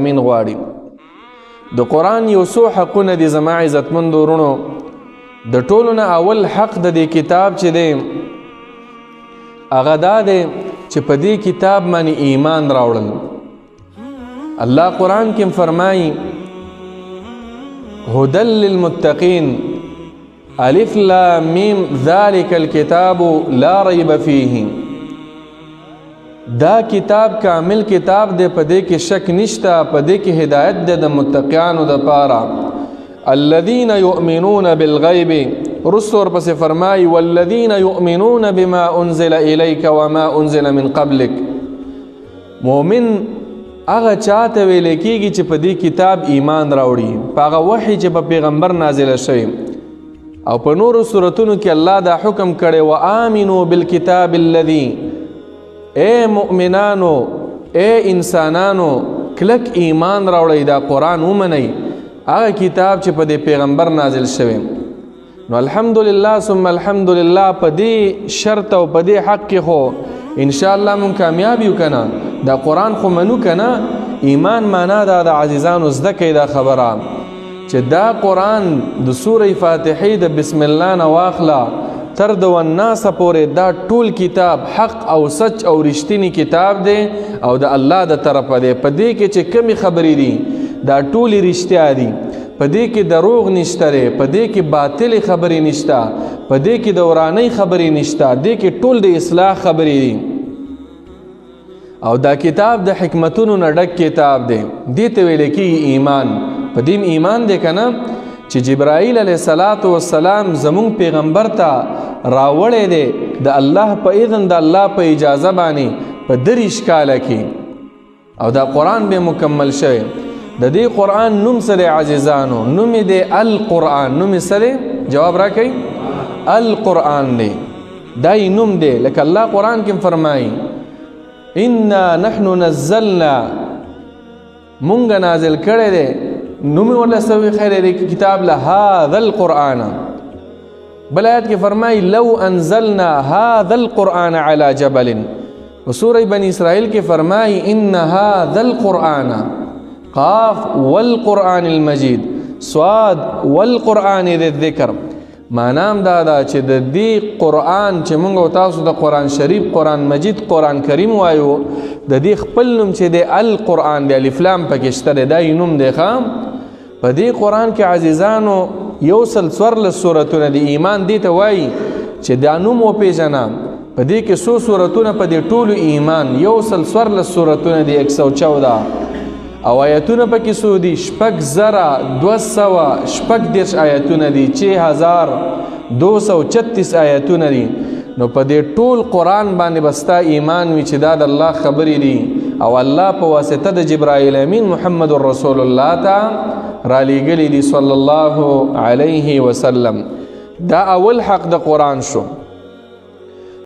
العالمین غواړي. د قرآن یو څو حقونه دي زما عزتمندو ورونو. د ټولو نه اول حق د دې کتاب چې دی هغه دا دی چې په دې کتاب باندې ایمان راوړل. الله قرآن کې فرمایي هدى للمتقین الف لام میم ذلك الكتاب لا ریب فیه. دا کتاب کامل کتاب دی، په دې کې شک نشته، په دې کې هدایت دی د متقیانو دپاره. الذين يؤمنون بالغیب رسول پس فرمای والذین یؤمنون بما انزل الیک وما انزل من قبلک. مومن هغه چاته ویل کېږي چې په دې کتاب ایمان راوړي، په هغه وحی چې په پیغمبر نازله شوی. او په نورو صورتونو کې الله دا حکم کړی وآمنوا بالکتاب الذي، اے مؤمنانو اے انسانانو کلک ایمان راوړی، دا قرآن ومنئ، هغه کتاب چې په دې پیغمبر نازل شوی. نو الحمدلله ثم الحمدلله په دې شرط او په دې حق کې خو ان شاء الله مون کامیاب یو کنه. دا قرآن خو منو کنه. ایمان معنا دا د عزیزانو زده کوي دا خبره چې دا قرآن د سوره فاتحې د بسم الله نه واخله تر د والناس پورې دا ټول کتاب حق او سچ او رښتینی کتاب دی او د الله د طرفه دی. په دې کې چې کمی خبرې دي دا ټولې رښتیا دي، په دې کې دروغ نشته دی، په دې کې باطلې خبرې نشته، په دې کې دورانۍ خبرې نشته، دې کې ټول د اصلاح خبرې دي. او دا کتاب د حکمتونو نه ډک کتاب دی. دې ته ویل کېږي ایمان. په دې ایمان دی که نه چې جبرائیل علیه السلام زمونږ پیغمبر ته راوړی دی د الله په اذن د الله په اجازه باندې په 30 کاله کې، او دا قرآن به مکمل شوی. د دې قرآن نوم څه دی عزیزانو؟ نوم یې دی القرآن. نوم یې څه دی؟ جواب راکئ. القرآن دی، دا یې نوم دی. لکه الله قرآن کې فرمایي انا نحن نزلنا، مونږ نازل کړی دی. نوم یې ورله څه وي خیر دی کتاب له هذا القرآن. بل آیت کې فرمایي لو انزلنا هذا القرآن على جبل. وسوره بني اسرائیل کې فرمایي ان هذا القرآن قاف والقرآن المجید صاد والقرآن ذی الذکر. معنام دا دا چې د دې قرآن چې موږ او تاسو د قرآن شریف قرآن مجید قرآن کریم وایو د دې خپل نوم چې دی القرآن دی، الف لام پکې شته دی، دا یې نوم دی. په دې قرآن کې عزیزانو 114 سورتونه دي. ایمان دې ته وایي چې دا نوم وپېژنه. په دې کې څو سورتونه په دې ټولو ایمان 114 سورتونه دي 114 او آیتونه پکې څو دي 6236 آیتونه دي 6236 آیتونه دي. نو په دې ټول قرآن باندې بستا ایمان وي چې دا د الله خبرې دي او الله په واسطه د جبرائیل امین محمد رسول الله ته را لیږلي دي صلی الله علیه وسلم. دا اول حق د قرآن شو.